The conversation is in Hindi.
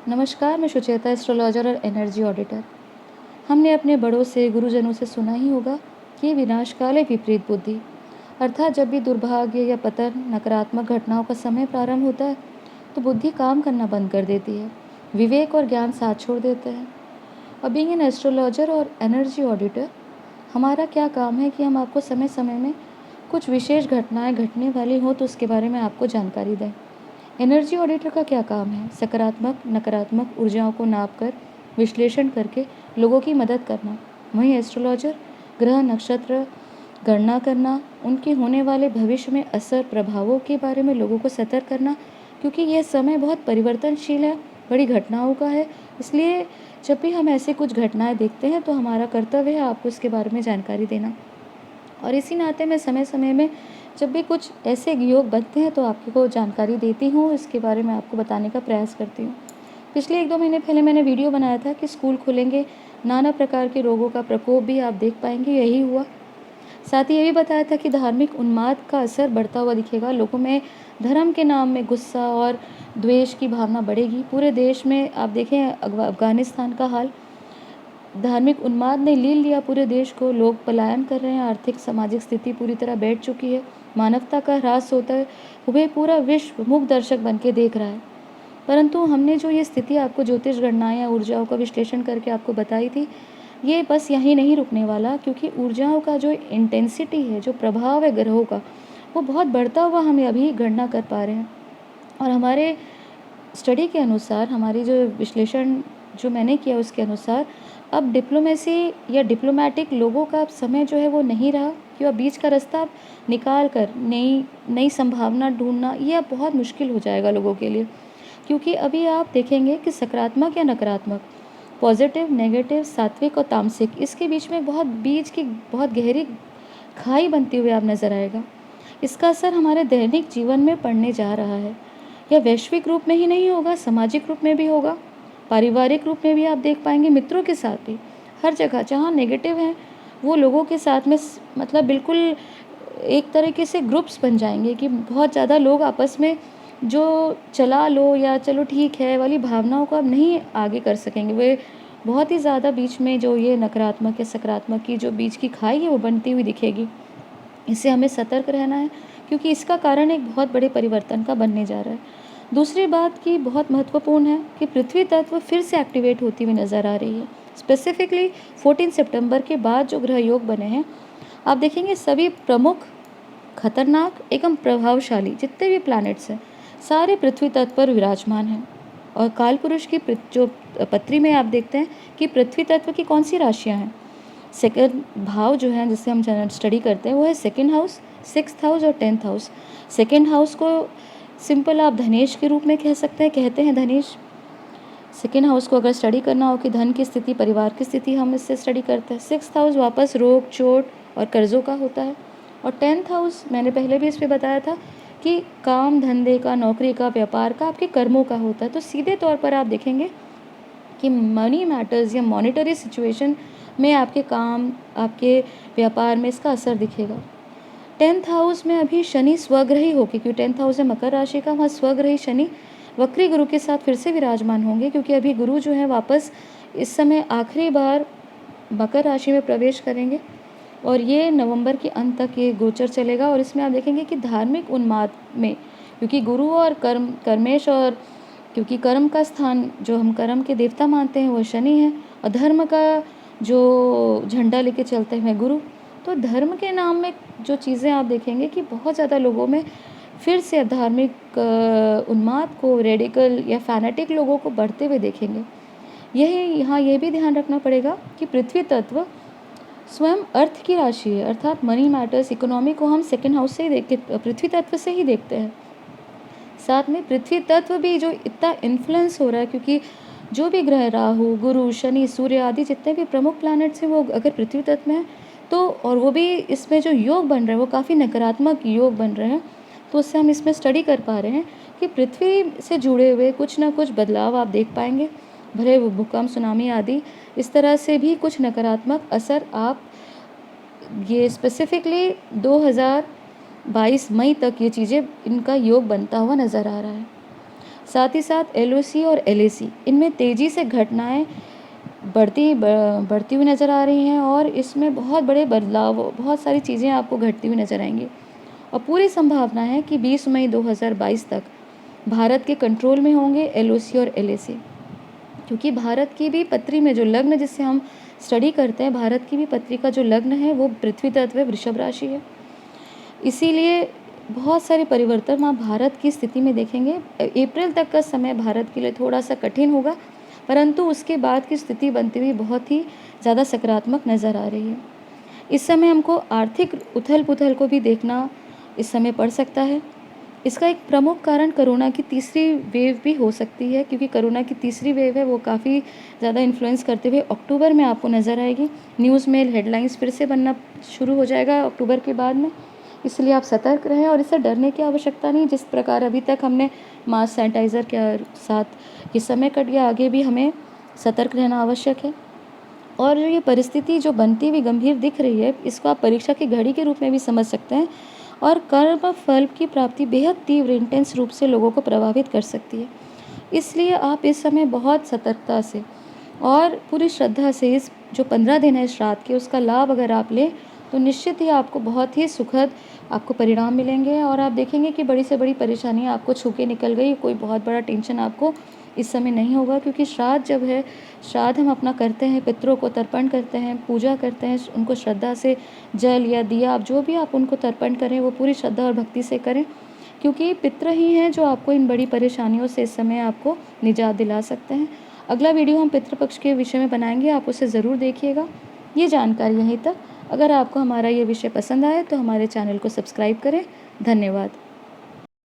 नमस्कार, मैं सुचेता एस्ट्रोलॉजर और एनर्जी ऑडिटर। हमने अपने बड़ों से, गुरुजनों से सुना ही होगा कि विनाशकाल है विपरीत बुद्धि। अर्थात जब भी दुर्भाग्य या पतन, नकारात्मक घटनाओं का समय प्रारंभ होता है, तो बुद्धि काम करना बंद कर देती है। विवेक और ज्ञान साथ छोड़ देते हैं। और बीइंग एन एस्ट्रोलॉजर और एनर्जी ऑडिटर, हमारा क्या काम है कि हम आपको समय समय में कुछ विशेष घटनाएं घटने वाली हों तो उसके बारे में आपको जानकारी दें। एनर्जी ऑडिटर का क्या काम है? सकारात्मक, नकारात्मक ऊर्जाओं को नापकर, विश्लेषण करके लोगों की मदद करना। वहीं एस्ट्रोलॉजर ग्रह, नक्षत्र गणना करना, उनके होने वाले भविष्य में असर, प्रभावों के बारे में लोगों को सतर्क करना, क्योंकि यह समय बहुत परिवर्तनशील है, बड़ी घटनाओं का है। इसलिए जब भी हम ऐसे कुछ घटनाएं देखते हैं तो हमारा कर्तव्य है आपको इसके बारे में जानकारी देना। और इसी नाते मैं समय समय में जब भी कुछ ऐसे योग बनते हैं तो आपको जानकारी देती हूँ, इसके बारे में आपको बताने का प्रयास करती हूँ। पिछले 1-2 महीने पहले मैंने वीडियो बनाया था कि स्कूल खुलेंगे, नाना प्रकार के रोगों का प्रकोप भी आप देख पाएंगे, यही हुआ। साथ ही ये भी बताया था कि धार्मिक उन्माद का असर बढ़ता हुआ दिखेगा। लोगों में धर्म के नाम में गुस्सा और द्वेष की भावना बढ़ेगी। पूरे देश में आप देखें अफ़गानिस्तान का हाल, धार्मिक उन्माद ने लील लिया पूरे देश को। लोग पलायन कर रहे हैं, आर्थिक सामाजिक स्थिति पूरी तरह बैठ चुकी है, मानवता का ह्रास होता हुए पूरा विश्व मूक दर्शक बन के देख रहा है। परंतु हमने जो ये स्थिति आपको ज्योतिष गणनाएं या ऊर्जाओं का विश्लेषण करके आपको बताई थी, ये बस यहीं नहीं रुकने वाला, क्योंकि ऊर्जाओं का जो इंटेंसिटी है, जो प्रभाव है ग्रहों का, वो बहुत बढ़ता हुआ हम अभी गणना कर पा रहे हैं। और हमारे स्टडी के अनुसार, हमारी जो विश्लेषण जो मैंने किया उसके अनुसार, अब डिप्लोमेसी या डिप्लोमेटिक लोगों का अब समय जो है वो नहीं रहा कि अब बीच का रास्ता आप निकाल कर नई नई संभावना ढूंढना ये अब बहुत मुश्किल हो जाएगा लोगों के लिए। क्योंकि अभी आप देखेंगे कि सकारात्मक या नकारात्मक, पॉजिटिव, नेगेटिव, सात्विक और तामसिक, इसके बीच में बीच की बहुत गहरी खाई बनती हुई आप नज़र आएगा। इसका असर हमारे दैनिक जीवन में पड़ने जा रहा है। यह वैश्विक रूप में ही नहीं होगा, सामाजिक रूप में भी होगा, पारिवारिक रूप में भी आप देख पाएंगे, मित्रों के साथ भी। हर जगह जहाँ नेगेटिव हैं वो लोगों के साथ में मतलब बिल्कुल एक तरीके से ग्रुप्स बन जाएंगे कि बहुत ज़्यादा लोग आपस में जो चला लो या चलो ठीक है वाली भावनाओं को अब नहीं आगे कर सकेंगे। वे बहुत ही ज़्यादा बीच में जो ये नकारात्मक या सकारात्मक की जो बीच की खाई है वो बनती हुई दिखेगी। इससे हमें सतर्क रहना है, क्योंकि इसका कारण एक बहुत बड़े परिवर्तन का बनने जा रहा है। दूसरी बात की बहुत महत्वपूर्ण है कि पृथ्वी तत्व फिर से एक्टिवेट होती हुई नज़र आ रही है। स्पेसिफिकली 14 सितंबर के बाद जो ग्रह योग बने हैं, आप देखेंगे सभी प्रमुख, खतरनाक एवं प्रभावशाली जितने भी प्लैनेट्स हैं, सारे पृथ्वी तत्व पर विराजमान हैं। और काल पुरुष की जो पत्री में आप देखते हैं कि पृथ्वी तत्व की कौन सी राशियाँ हैं। सेकंड भाव जो है जिससे हम स्टडी करते हैं वो है सेकंड हाउस, 6th हाउस और 10th हाउस। सेकंड हाउस को सिंपल आप धनेश के रूप में कह सकते हैं, कहते हैं धनेश। सेकेंड हाउस को अगर स्टडी करना हो कि धन की स्थिति, परिवार की स्थिति, हम इससे स्टडी करते हैं। 6th हाउस वापस रोग, चोट और कर्जों का होता है। और 10th हाउस मैंने पहले भी इस पर बताया था कि काम धंधे का, नौकरी का, व्यापार का, आपके कर्मों का होता है। तो सीधे तौर पर आप देखेंगे कि मनी मैटर्स या मॉनिटरी सिचुएशन में आपके काम, आपके व्यापार में इसका असर दिखेगा। 10th हाउस में अभी शनि स्वग्रही होगी, क्योंकि 10th हाउस है मकर राशि का, वहाँ स्वग्रही शनि वक्री गुरु के साथ फिर से विराजमान होंगे, क्योंकि अभी गुरु जो है वापस इस समय आखिरी बार मकर राशि में प्रवेश करेंगे और ये नवंबर के अंत तक ये गोचर चलेगा। और इसमें आप देखेंगे कि धार्मिक उन्माद में, क्योंकि गुरु और कर्मेश, और क्योंकि कर्म का स्थान जो हम कर्म के देवता मानते हैं वो शनि है, और धर्म का जो झंडा लेके चलते हैं गुरु। तो धर्म के नाम में जो चीज़ें आप देखेंगे कि बहुत ज़्यादा लोगों में फिर से धार्मिक उन्माद को, रेडिकल या फैनेटिक लोगों को बढ़ते हुए देखेंगे। यही यहाँ ये भी ध्यान रखना पड़ेगा कि पृथ्वी तत्व स्वयं अर्थ की राशि है, अर्थात मनी मैटर्स, इकोनॉमी को हम सेकेंड हाउस से ही देखते, पृथ्वी तत्व से ही देखते हैं। साथ में पृथ्वी तत्व भी जो इतना इन्फ्लुएंस हो रहा है, क्योंकि जो भी ग्रह, राहु, गुरु, शनि, सूर्य आदि जितने भी प्रमुख प्लैनेट्स हैं वो अगर पृथ्वी तत्व में हैं तो, और वो भी इसमें जो योग बन रहे हैं वो काफ़ी नकारात्मक योग बन रहे हैं, तो उससे हम इसमें स्टडी कर पा रहे हैं कि पृथ्वी से जुड़े हुए कुछ ना कुछ बदलाव आप देख पाएंगे। भले वो भूकंप, सुनामी आदि इस तरह से भी कुछ नकारात्मक असर आप ये स्पेसिफिकली 2022 मई तक ये चीज़ें, इनका योग बनता हुआ नज़र आ रहा है। साथ ही साथ LOC और LAC इनमें तेज़ी से घटनाएं बढ़ती हुई नज़र आ रही हैं और इसमें बहुत बड़े बदलाव, बहुत सारी चीज़ें आपको घटती हुई नज़र आएंगी। और पूरी संभावना है कि 20 मई 2022 तक भारत के कंट्रोल में होंगे LOC और LAC, क्योंकि भारत की भी पत्री में जो लग्न जिससे हम स्टडी करते हैं, भारत की भी पत्री का जो लग्न है वो पृथ्वी तत्व है, वृषभ राशि है। इसीलिए बहुत सारे परिवर्तन आप भारत की स्थिति में देखेंगे। अप्रैल तक का समय भारत के लिए थोड़ा सा कठिन होगा, परंतु उसके बाद की स्थिति बनती हुई बहुत ही ज़्यादा सकारात्मक नज़र आ रही है। इस समय हमको आर्थिक उथल पुथल को भी देखना इस समय पड़ सकता है। इसका एक प्रमुख कारण कोरोना की तीसरी वेव भी हो सकती है, क्योंकि कोरोना की तीसरी वेव है वो काफ़ी ज़्यादा इन्फ्लुएंस करते हुए अक्टूबर में आपको नज़र आएगी। न्यूज़ में हेडलाइंस फिर से बनना शुरू हो जाएगा अक्टूबर के बाद में, इसलिए आप सतर्क रहें और इससे डरने की आवश्यकता नहीं। जिस प्रकार अभी तक हमने मास्क सैनिटाइज़र के साथ ये समय कट गया, आगे भी हमें सतर्क रहना आवश्यक है। और ये परिस्थिति जो बनती हुई गंभीर दिख रही है, इसको आप परीक्षा की घड़ी के रूप में भी समझ सकते हैं और कर्म फल की प्राप्ति बेहद तीव्र इंटेंस रूप से लोगों को प्रभावित कर सकती है। इसलिए आप इस समय बहुत सतर्कता से और पूरी श्रद्धा से इस जो 15 दिन है श्राद्ध के, उसका लाभ अगर आप लें तो निश्चित ही आपको बहुत ही सुखद आपको परिणाम मिलेंगे और आप देखेंगे कि बड़ी से बड़ी परेशानियाँ आपको छू के निकल गई। कोई बहुत बड़ा टेंशन आपको इस समय नहीं होगा, क्योंकि श्राद्ध जब है, श्राद्ध हम अपना करते हैं, पितरों को तर्पण करते हैं, पूजा करते हैं, उनको श्रद्धा से जल या दिया, आप जो भी आप उनको तर्पण करें वो पूरी श्रद्धा और भक्ति से करें, क्योंकि पितर ही हैं जो आपको इन बड़ी परेशानियों से इस समय आपको निजात दिला सकते हैं। अगला वीडियो हम पितृपक्ष के विषय में बनाएंगे, आप उसे ज़रूर देखिएगा। ये जानकारी यहीं तक। अगर आपको हमारा ये विषय पसंद आए तो हमारे चैनल को सब्सक्राइब करें। धन्यवाद।